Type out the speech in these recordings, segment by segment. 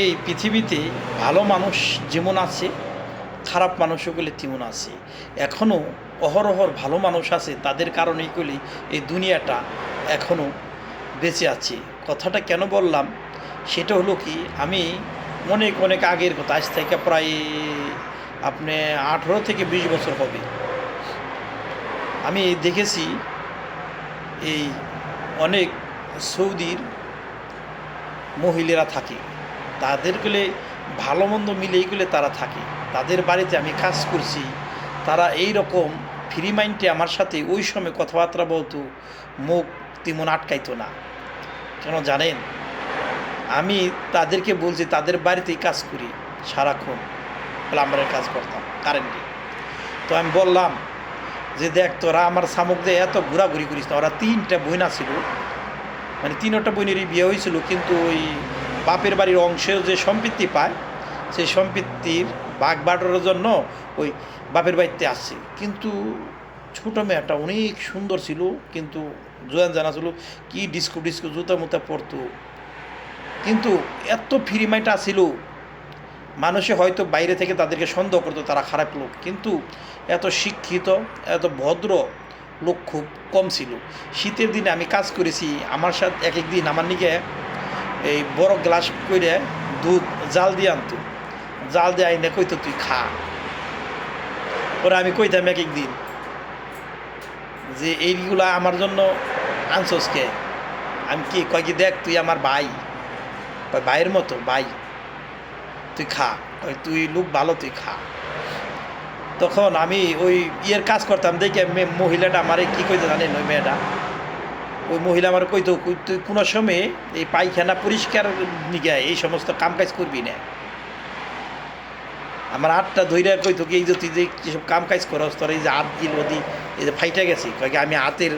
এই পৃথিবীতে ভালো মানুষ যেমন আছে, খারাপ মানুষগুলি তেমন আছে। এখনও অহরহর ভালো মানুষ আছে, তাদের কারণেই গুলি এই দুনিয়াটা এখনও বেঁচে আছে। কথাটা কেন বললাম সেটা হলো কি, আমি অনেক অনেক আগের কথা, আজ থেকে প্রায় আপনি 18 থেকে 20 বছর হবে। আমি দেখেছি এই অনেক সৌদির মহিলারা থাকে, তাদেরগুলো ভালো মন্দ মিলেই গেলে তারা থাকে। তাদের বাড়িতে আমি কাজ করছি, তারা এই রকম ফ্রি মাইন্ডে আমার সাথে ওই সময় কথাবার্তা বলতো, মুখ তেমন আটকাইতো না। কেন জানেন, আমি তাদেরকে বলছি তাদের বাড়িতেই কাজ করি, সারাক্ষণ প্লাম্বারের কাজ করতাম কারেন্টে। তো আমি বললাম যে দেখ, তোরা আমার শামুক দিয়ে এত ঘোরাঘুরি করিস না। ওরা 3টা বইনা ছিল, মানে 3টা বোনেরই বিয়ে হয়েছিল, কিন্তু ওই বাপের বাড়ির অংশেও যে সম্পত্তি পায়, সেই সম্পত্তির ভাগ বাটোয়ারার জন্য ওই বাপের বাড়িতে আসছে। কিন্তু ছোটো মেয়েটা অনেক সুন্দর ছিল, কিন্তু জোয়ান জানা ছিল, কি ডিস্কো ডিস্কো জুতা মুতা পরতো। কিন্তু এত ফ্রি মাইন্ড ছিল, মানুষে হয়তো বাইরে থেকে তাদেরকে সন্দেহ করতো তারা খারাপ লোক, কিন্তু এত শিক্ষিত, এত ভদ্র লোক খুব কম ছিল। শীতের দিনে আমি কাজ করেছি, আমার সাথে এক এক দিন আমার নিকে এই বড় গ্লাস করে দুধ জাল দিয়ে আনতো, জাল দিয়ে আইনে কইতো তুই খা। ওরা আমি কইতাম এক এক দিন যে এইগুলা আমার জন্য আনছোস কে? আমি কি কয় কি, দেখ তুই আমার ভাই, কয় ভাইয়ের মতো ভাই, তুই খা, কয় তুই লোক ভালো, তুই খা। তখন আমি ওই ইয়ের কাজ করতাম, দেখে মহিলাটা আমারে কী কইতো জানেন, ওই মেয়েটা, ওই মহিলা আমার কইতো, তুই কোনো সময় এই পায়খানা পরিষ্কার নিগে এই সমস্ত কাম কাজ করবি না। আমার হাতটা ধইরা কইতো কি, এই যে তুই যে যেসব কাম কাজ করস, তোর এই যে হাত দিল ওদি এই যে ফাইটা গেছি, কয় কি আমি হাতের,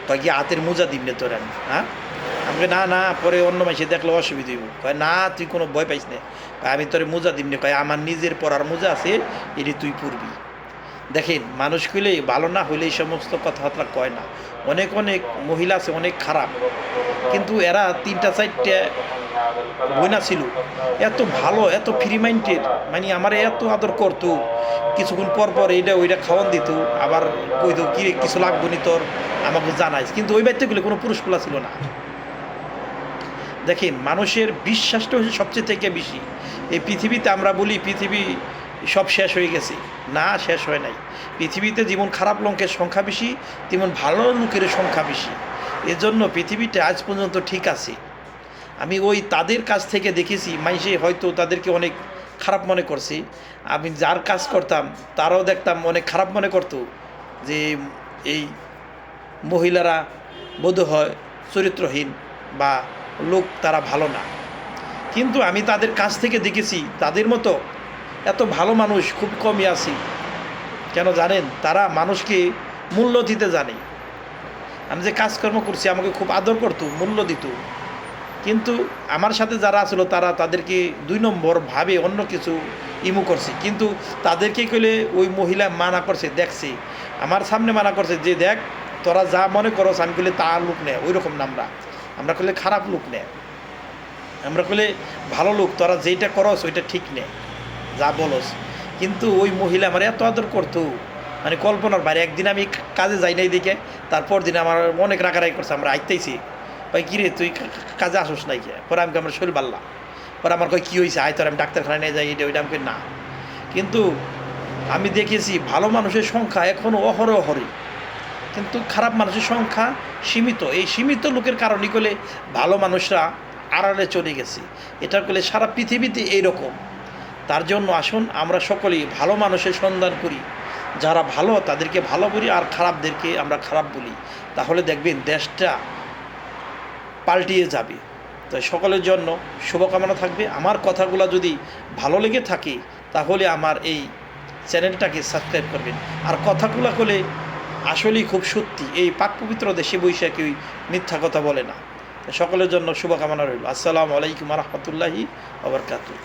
কয় কি হাতের মোজা দিম না তোর আমি, হ্যাঁ? আমাকে না না, পরে অন্য মাসে দেখলে অসুবিধা হইব। কয় না, তুই কোনো ভয় পাইস না, আমি তোর মোজা দিম না, কয় আমার নিজের পরার মোজা আছে, এটি তুই পরবি। দেখেন, মানুষ কইলে ভালো না হইলে এই সমস্ত কথাবার্তা কয় না। অনেক অনেক মহিলা আছে অনেক খারাপ, কিন্তু এরা 3টা 4টে বইনা ছিল, এত ভালো, এত ফ্রি মাইন্ডেড, মানে আমার এত আদর করতো। কিছুক্ষণ পর পর এইটা ওইটা খাওয়ান দিত, আবার কইতো কি কিছু লাগবো নি তোর, আমাকে জানাইস। কিন্তু ওই বাড়িতে কোনো পুরুষগুলা ছিল না। দেখেন, মানুষের বিশ্বাসটা হচ্ছে সবচেয়ে থেকে বেশি। এই পৃথিবীতে আমরা বলি পৃথিবী সব শেষ হয়ে গেছে, না, শেষ হয় নাই। পৃথিবীতে যেমন খারাপ লোকের সংখ্যা বেশি, তেমন ভালো লোকের সংখ্যা বেশি। এজন্য পৃথিবীটা আজ পর্যন্ত ঠিক আছে। আমি ওই তাদের কাছ থেকে দেখেছি, মাইসে হয়তো তাদেরকে অনেক খারাপ মনে করছি, আমি যার কাজ করতাম তারাও দেখতাম অনেক খারাপ মনে করতো, যে এই মহিলারা বোধহয় চরিত্রহীন বা লোক, তারা ভালো না। কিন্তু আমি তাদের কাছ থেকে দেখেছি তাদের মতো এত ভালো মানুষ খুব কমই আছে। কেন জানেন, তারা মানুষকে মূল্য দিতে জানে। আমি যে কাজকর্ম করছি আমাকে খুব আদর করতো, মূল্য দিত। কিন্তু আমার সাথে যারা আসলো তারা তাদেরকে 2 নম্বর ভাবে অন্য কিছু ইমু করছে। কিন্তু তাদেরকে কইলে ওই মহিলা মানা করছে, দেখছে আমার সামনে মানা করছে যে দেখ, তোরা যা মনে করস, আমি কইলে তা লোক নেয় ওই রকম না, আমরা কইলে খারাপ লোক নেয়, আমরা কইলে ভালো লোক, তোরা যেইটা করস ওইটা ঠিক নেই, যা বলস। কিন্তু ওই মহিলা আমার এত আদর করতো, মানে কল্পনার বাইরে। একদিন আমি কাজে যাই নাই দেখে, তারপর দিন আমার অনেক রাগারাগি করছে, আমরা আইতেছি, ভাই কিরে তুই কাজে আসোস নাই কে? পরে আমি আমার শরীর বাল্লা, পরে আমার কয় কী হয়েছে, আয় তোর আমি ডাক্তারখানায় নিয়ে যাই, এটা ওইটা আমাকে না। কিন্তু আমি দেখেছি ভালো মানুষের সংখ্যা এখনও অহরহরই, কিন্তু খারাপ মানুষের সংখ্যা সীমিত। এই সীমিত লোকের কারণে করলে ভালো মানুষরা আড়ালে চলে গেছে। এটা করলে সারা পৃথিবীতে এইরকম। তার জন্য আসুন আমরা সকলেই ভালো মানুষের সন্ধান করি, যারা ভালো তাদেরকে ভালো বলি, আর খারাপদেরকে আমরা খারাপ বলি, তাহলে দেখবেন দেশটা পাল্টিয়ে যাবে। তো সকলের জন্য শুভকামনা থাকবে। আমার কথাগুলো যদি ভালো লেগে থাকে তাহলে আমার এই চ্যানেলটাকে সাবস্ক্রাইব করবেন। আর কথাগুলো বলে আসলেই খুব সত্যি, এই পাক পবিত্র দেশে বৈশা কেউ মিথ্যা কথা বলে না। সকলের জন্য শুভকামনা রইল। আসসালামু আলাইকুম ওয়া রাহমাতুল্লাহি ওয়া বারাকাতুহু।